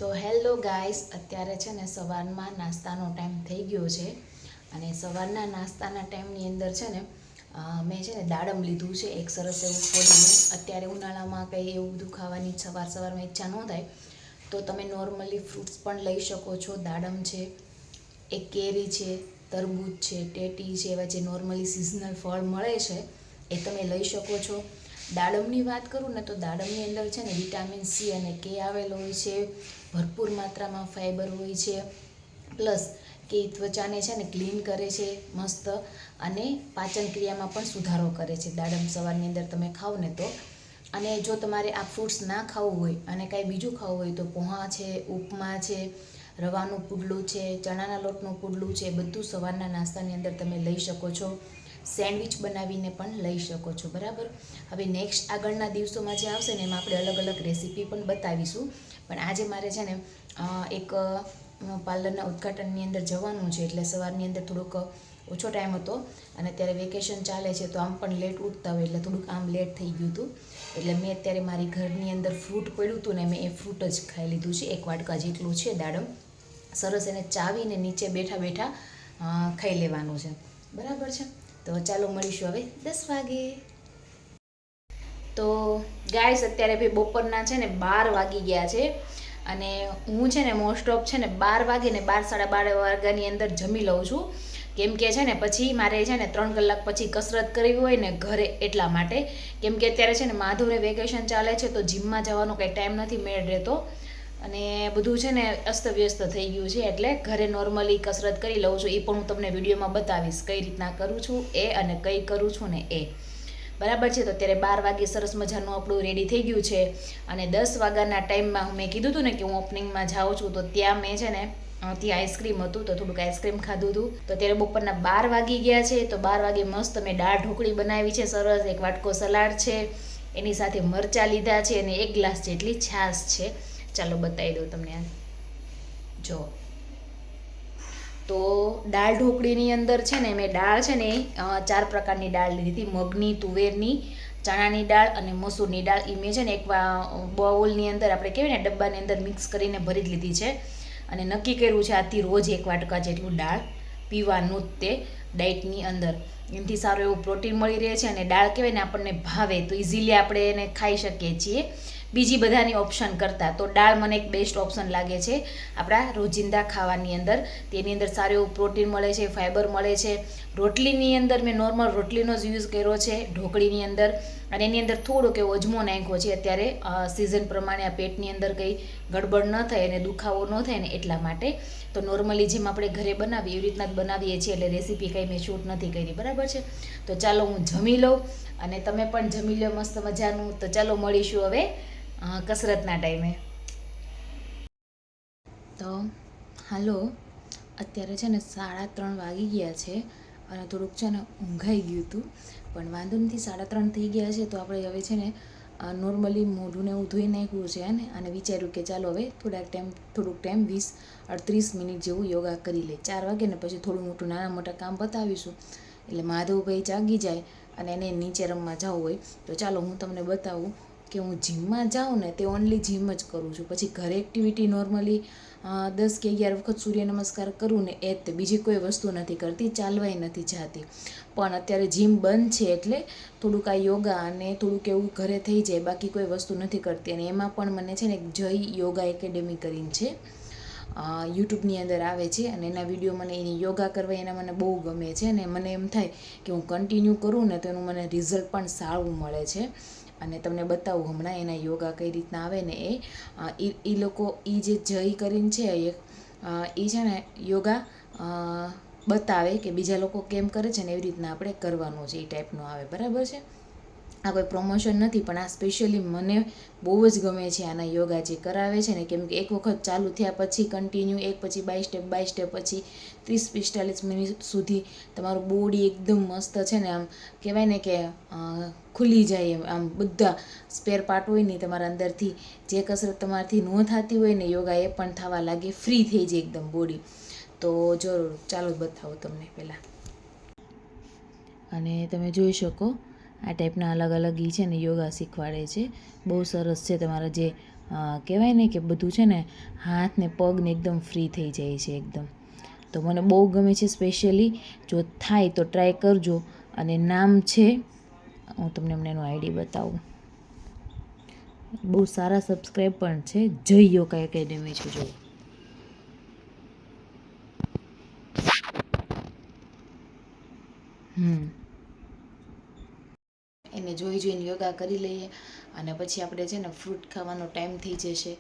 તો hello guys, અત્યારે છે ને સવારમાં નાસ્તાનો ટાઈમ થઈ ગયો છે અને સવારના નાસ્તાના ટાઈમની અંદર છે ને મેં છે ને દાડમ લીધું છે એક સરસ એવું ફોલીને. અત્યારે ઉનાળામાં કંઈ એવું બધું ખાવાની સવારમાં ઈચ્છા ન થાય તો તમે નોર્મલી ફ્રૂટ્સ પણ લઈ શકો છો. દાડમ છે, એક કેરી છે, તરબૂચ છે, ટેટી છે, એવા જે નોર્મલી સિઝનલ ફળ મળે છે એ તમે લઈ શકો છો. દાડમની વાત કરું ને તો દાડમની અંદર છે ને વિટામિન સી અને કે આવેલો હોય છે, ભરપૂર માત્રામાં ફાઈબર હોય છે, પ્લસ કે ત્વચાને છે ને ક્લીન કરે છે મસ્ત, અને પાચન ક્રિયામાં પણ સુધારો કરે છે દાડમ સવારની અંદર તમે ખાઓ ને તો. અને જો તમારે આ ફ્રૂટ્સ ના ખાવું હોય અને કાંઈ બીજું ખાવું હોય તો પોહા છે, ઉપમા છે, રવાનું પુડલું છે, ચણાના લોટનું પુડલું છે, બધું સવારના નાસ્તાની અંદર તમે લઈ શકો છો. સેન્ડવિચ બનાવીને પણ લઈ શકો છો. બરાબર. હવે નેક્સ્ટ આગળના દિવસોમાં જે આવશે ને એમાં આપણે અલગ અલગ રેસીપી પણ બતાવીશું. પણ આજે મારે છે ને એક પાર્લરના ઉદ્ઘાટનની અંદર જવાનું છે, એટલે સવારની અંદર થોડોક ઓછો ટાઈમ હતો અને અત્યારે વેકેશન ચાલે છે તો આમ પણ લેટ ઉઠતા હોય એટલે થોડુંક આમ લેટ થઈ ગયું હતું. એટલે મેં અત્યારે મારી ઘરની અંદર ફ્રૂટ પડ્યું હતું ને મેં એ ફ્રૂટ જ ખાઈ લીધું છે. એક વાટકા જેટલું છે દાડમ. સરસ એને ચાવીને નીચે બેઠા બેઠા ખાઈ લેવાનું છે. બરાબર છે. તો ચાલો મળીશું હવે 10 વાગે. તો ગાઈસ, અત્યારે ભાઈ બપોરના છે ને 12 વાગી ગયા છે અને હું છે ને મોસ્ટ ઓફ છે ને 12 વાગે ને 12 સાડા 12 વાગ્યાની અંદર જમી લઉં છું. કેમ કે છે ને પછી મારે છે ને 3 કલાક પછી કસરત કરવી હોય ને ઘરે, એટલા માટે. કેમ કે અત્યારે છે ને માધવને વેકેશન ચાલે છે તો જીમમાં જવાનો કંઈ ટાઈમ નથી મેળ રહેતો અને બધું છે ને અસ્તવ્યસ્ત થઈ ગયું છે, એટલે ઘરે નોર્મલી કસરત કરી લઉં છું. એ પણ હું તમને વિડીયોમાં બતાવીશ કઈ રીતના કરું છું એ અને કઈ કરું છું ને એ. બરાબર છે. તો અત્યારે 12 વાગે સરસ મજાનું આપણું રેડી થઈ ગયું છે અને 10 વાગ્યાના ટાઈમમાં મેં કીધું હતું ને કે હું ઓપનિંગમાં જાઉં છું, તો ત્યાં મેં છે ને ત્યાં આઈસ્ક્રીમ હતું તો થોડુંક આઈસ્ક્રીમ ખાધું હતું. તો અત્યારે બપોરના 12 વાગી ગયા છે. તો 12 વાગે મસ્ત મેં દાળ ઢોકળી બનાવી છે સરસ, એક વાટકો સલાડ છે, એની સાથે મરચાં લીધા છે અને 1 ગ્લાસ જેટલી છાશ છે. ચાલો બતાવી દઉં તમને. જો તો દાળ ઢોકળીની અંદર છે ને મેં દાળ છે ને 4 પ્રકારની દાળ લીધી હતી. મગની, તુવેરની, ચણાની દાળ અને મસૂરની દાળ. એ મેં છે ને એક બાઉલની અંદર આપણે કહેવાય ને ડબ્બાની અંદર મિક્સ કરીને ભરી જ લીધી છે અને નક્કી કર્યું છે આજથી રોજ 1 વાટકા જેટલું દાળ પીવાનું જ તે ડાયટની અંદર. એનાથી સારું એવું પ્રોટીન મળી રહે છે અને દાળ કહેવાય ને આપણને ભાવે તો ઇઝીલી આપણે એને ખાઈ શકીએ છીએ બીજી બધાની ઓપ્શન કરતાં. તો દાળ મને એક બેસ્ટ ઓપ્શન લાગે છે આપણા રોજિંદા ખાવાની અંદર. તેની અંદર સારું એવું પ્રોટીન મળે છે, ફાઈબર મળે છે. રોટલીની અંદર મેં નોર્મલ રોટલીનો જ યુઝ કર્યો છે ઢોકળીની અંદર, અને એની અંદર થોડોક એવો અજમો નાખ્યો છે અત્યારે સિઝન પ્રમાણે આ પેટની અંદર કંઈ ગડબડ ન થાય અને દુખાવો ન થાય ને એટલા માટે. તો નોર્મલી જેમ આપણે ઘરે બનાવીએ એવી રીતના જ બનાવીએ છીએ, એટલે રેસીપી કંઈ મેં શૂટ નથી કરી. બરાબર છે. તો ચાલો હું જમી લઉં અને તમે પણ જમી લો મસ્ત મજાનું. તો ચાલો મળીશું હવે કસરતના ટાઈમે. તો હાલો, અત્યારે છે ને 3:30 વાગી ગયા છે અને થોડુંક છે ને ઊંઘાઈ ગયું હતું, પણ વાંધો નથી. 3:30 થઈ ગયા છે તો આપણે હવે છે ને નોર્મલી મોઢું ને એવું ધોઈ નાખ્યું છે અને વિચાર્યું કે ચાલો હવે થોડુંક ટાઈમ 20-38 મિનિટ જેવું યોગા કરી લે. 4 વાગે ને પછી થોડું મોટું નાના મોટા કામ બતાવીશું એટલે માધવભાઈ જાગી જાય અને એને નીચે રમવા જવું હોય. તો ચાલો હું તમને બતાવું કે હું જીમમાં જાઉં ને તે ઓનલી જીમ જ કરું છું. પછી ઘરે એક્ટિવિટી નોર્મલી 10 કે 11 વખત સૂર્ય નમસ્કાર કરું ને એ જ તે, બીજી કોઈ વસ્તુ નથી કરતી, ચાલવાય નથી જાતી. પણ અત્યારે જીમ બંધ છે એટલે થોડુંક આ યોગા અને થોડુંક એવું ઘરે થઈ જાય, બાકી કોઈ વસ્તુ નથી કરતી. અને એમાં પણ મને છે ને જય યોગા એકેડેમી કરીને છે, યુટ્યુબની અંદર આવે છે અને એના વિડીયો મને એની યોગા કરવા એના મને બહુ ગમે છે અને મને એમ થાય કે હું કન્ટિન્યુ કરું ને તો એનું મને રિઝલ્ટ પણ સારું મળે છે. અને તમને બતાવું હમણાં એના યોગા કઈ રીતના આવે ને એ લોકો જે જય કરીને છે એ છે ને યોગા બતાવે કે બીજા લોકો કેમ કરે છે ને એવી રીતના આપણે કરવાનું છે, એ ટાઈપનું આવે. બરાબર છે. આ કોઈ પ્રમોશન નથી, પણ આ સ્પેશિયલી મને બહુ જ ગમે છે આના યોગા જે કરાવે છે ને. કેમ કે એક વખત ચાલુ થયા પછી કન્ટિન્યુ એક પછી બાય સ્ટેપ પછી 30-45 મિનિટ સુધી તમારું બોડી એકદમ મસ્ત છે ને આમ કહેવાય ને કે ખુલી જાય એમ. આમ બધા સ્પેર પાર્ટ હોય ને તમારા અંદરથી જે કસરત તમારાથી ન થતી હોય ને યોગા એ પણ થવા લાગે, ફ્રી થઈ જાય એકદમ બોડી. તો જરૂર ચાલો બતાવો તમને પહેલાં. અને તમે જોઈ શકો આ ટાઈપના અલગ અલગ છે ને યોગા શીખવાડે છે. બહુ સરસ છે. તમારા જે કહેવાય ને કે બધું છે ને હાથ ને પગ ને એકદમ ફ્રી થઈ જાય છે એકદમ. તો મને બહુ ગમે છે સ્પેશિયલી. જો થાય તો ટ્રાય કરજો. અને નામ છે, હું તમને એનું આઈડી બતાવું, બહુ સારા સબસ્ક્રાઈબ પણ છે, જય યોગા એકેડમી છે. જો એને જોઈને યોગા કરી લઈએ અને પછી આપણે છે ને ફ્રૂટ ખાવાનો ટાઈમ થઈ જશે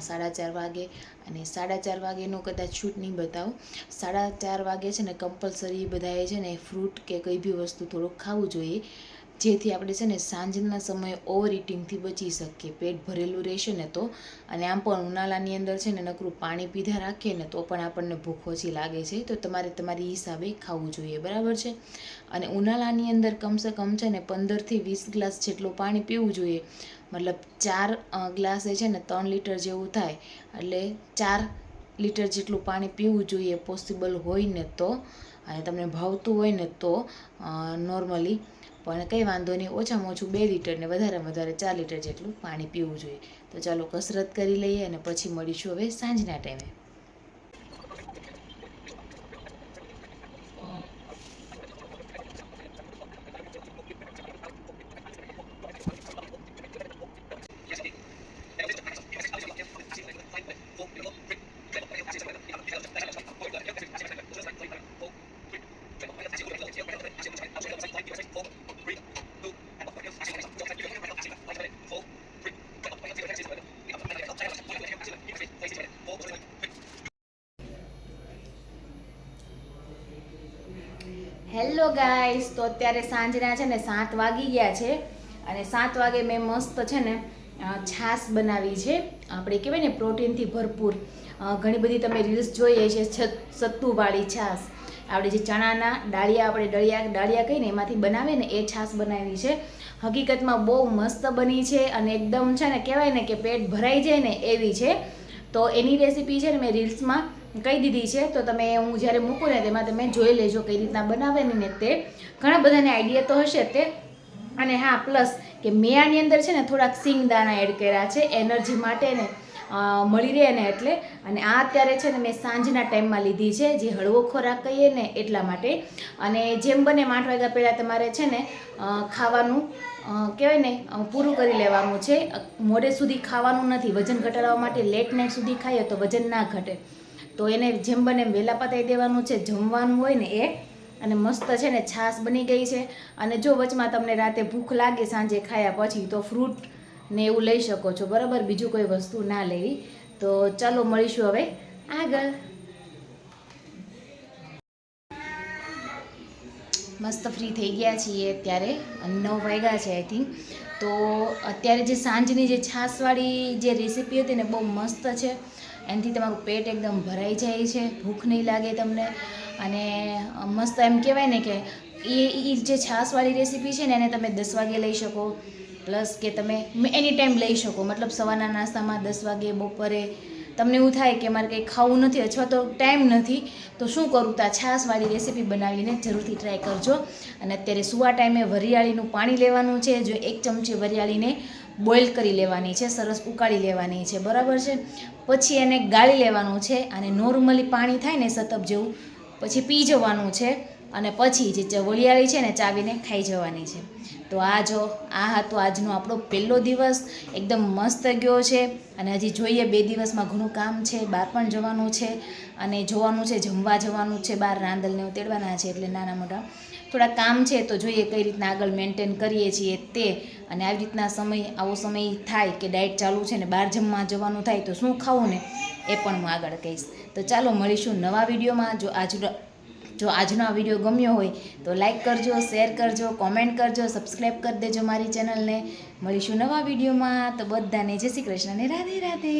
4:30 વાગે. અને 4:30 વાગેનું કદાચ છૂટ નહીં બતાવું. 4:30 વાગે છે ને કમ્પલસરી બધાએ છે ને ફ્રૂટ કે કંઈ બી વસ્તુ થોડુંક ખાવું જોઈએ, જેથી આપણે છે ને સાંજના સમયે ઓવર ઇટિંગથી બચી શકીએ. પેટ ભરેલું રહેશે ને તો. અને આમ પણ ઉનાળાની અંદર છે ને નકરું પાણી પીધા રાખીએ ને તો પણ આપણને ભૂખ ઓછી લાગે છે. તો તમારે તમારી હિસાબે ખાવું જોઈએ, બરાબર છે. અને ઉનાળાની અંદર કમસે કમ છે ને 15થી 20 ગ્લાસ જેટલું પાણી પીવું જોઈએ. મતલબ 4 ગ્લાસ છે ને 3 લીટર જેવું થાય, એટલે 4 લીટર જેટલું પાણી પીવું જોઈએ પોસિબલ હોય ને તો. અને તમને ભાવતું હોય ને તો નોર્મલી, પણ કંઈ વાંધો નહીં, ઓછામાં ઓછું 2 લીટર ને વધારેમાં વધારે 4 લીટર જેટલું પાણી પીવું જોઈએ. તો ચાલો કસરત કરી લઈએ અને પછી મળીશું હવે સાંજના ટાઈમે. હેલો ગાઈસ, તો અત્યારે સાંજના છે ને 7 વાગી ગયા છે અને 7 વાગે મેં મસ્ત છે ને છાશ બનાવી છે. આપણે કહેવાય ને પ્રોટીનથી ભરપૂર. ઘણી બધી તમે રીલ્સ જોઈએ છે સત્તુવાળી છાશ. આપણે જે ચણાના ડાળિયા, આપણે ડાળિયા કહીને એમાંથી બનાવે ને એ છાશ બનાવી છે. હકીકતમાં બહુ મસ્ત બની છે અને એકદમ છે ને કહેવાય ને કે પેટ ભરાઈ જાય ને એવી છે. તો એની રેસીપી છે ને મેં રીલ્સમાં કહી દીધી છે, તો તમે હું જ્યારે મૂકું ને તેમાં તમે જોઈ લેજો કઈ રીતના બનાવેની ને તે. ઘણા બધાને આઈડિયા તો હશે તે. અને હા, પ્લસ કે મેં આની અંદર છે ને થોડાક સિંગદાણા એડ કર્યા છે એનર્જી માટે ને મળી રહે ને એટલે. અને આ અત્યારે છે ને મેં સાંજના ટાઈમમાં લીધી છે, જે હળવો ખોરાક કહીએ ને એટલા માટે. અને જેમ બને 8 વાગ્યા પહેલાં તમારે છે ને ખાવાનું કહેવાય ને પૂરું કરી લેવાનું છે. મોડે સુધી ખાવાનું નથી. વજન ઘટાડવા માટે લેટ નાઇટ સુધી ખાઈએ તો વજન ના ઘટે. તો એને જેમ બને એમ વહેલા પતાવી દેવાનું છે, જમવાનું હોય ને એ. અને મસ્ત છે ને છાશ બની ગઈ છે. અને જો વચમાં તમને રાતે ભૂખ લાગે સાંજે ખાયા પછી, તો ફ્રૂટ ને એવું લઈ શકો છો, બરાબર, બીજું કોઈ વસ્તુ ના લેવી. તો ચાલો મળીશું હવે આગળ. મસ્ત ફ્રી થઈ ગયા છીએ અત્યારે, 9 વાગ્યા છે આઈ થિંક. તો અત્યારે જે સાંજની જે છાશવાળી જે રેસીપી હતી ને બહુ મસ્ત છે. એનાથી તમારું પેટ એકદમ ભરાઈ જાય છે, ભૂખ નહીં લાગે તમને. અને મસ્ત એમ કહેવાય ને કે એ જે છાશવાળી રેસીપી છે ને એને તમે 10 વાગે લઈ શકો, પ્લસ કે તમે એની ટાઈમ લઈ શકો. મતલબ સવારના નાસ્તામાં 10 વાગે, બપોરે તમને એવું થાય કે મારે કંઈ ખાવું નથી અથવા તો ટાઈમ નથી, તો શું કરું, તો આ છાશવાળી રેસીપી બનાવીને જરૂરથી ટ્રાય કરજો. અને અત્યારે સુવા ટાઈમે વરિયાળીનું પાણી લેવાનું છે. જો 1 ચમચી વરિયાળીને બોઇલ કરી લેવાની છે, સરસ ઉકાળી લેવાની છે, બરાબર છે. પછી એને ગાળી લેવાનું છે અને નોર્મલી પાણી થાય ને સતપ જેવું, પછી પી જવાનું છે. અને પછી જે વરિયાળી છે ને ચાવીને ખાઈ જવાની છે. તો આ હતો આજનો આપણો પહેલો દિવસ. એકદમ મસ્ત ગયો છે. અને હજી જોઈએ 2 દિવસમાં ઘણું કામ છે, બહાર પણ જવાનું છે અને જોવાનું છે, જમવા જવાનું છે, બહાર રાંદલને તેડવાના છે. એટલે નાના મોટા થોડા કામ છે, તો જોઈએ કઈ રીતના આગળ મેન્ટેન કરીએ છીએ તે. અને આવી રીતના આવો સમય થાય કે ડાયટ ચાલુ છે ને બહાર જમવા જવાનું થાય તો શું ખાવું ને એ પણ હું આગળ કહીશ. તો ચાલો મળીશું નવા વિડીયોમાં. જો આજનો આ વિડીયો ગમ્યો હોય તો લાઈક કરજો, શેર કરજો, કોમેન્ટ કરજો, સબસ્ક્રાઈબ કરી દેજો મારી ચેનલને. મળીશું નવા વિડીયોમાં. તો બધાને જય શ્રી કૃષ્ણ ને રાધે રાધે.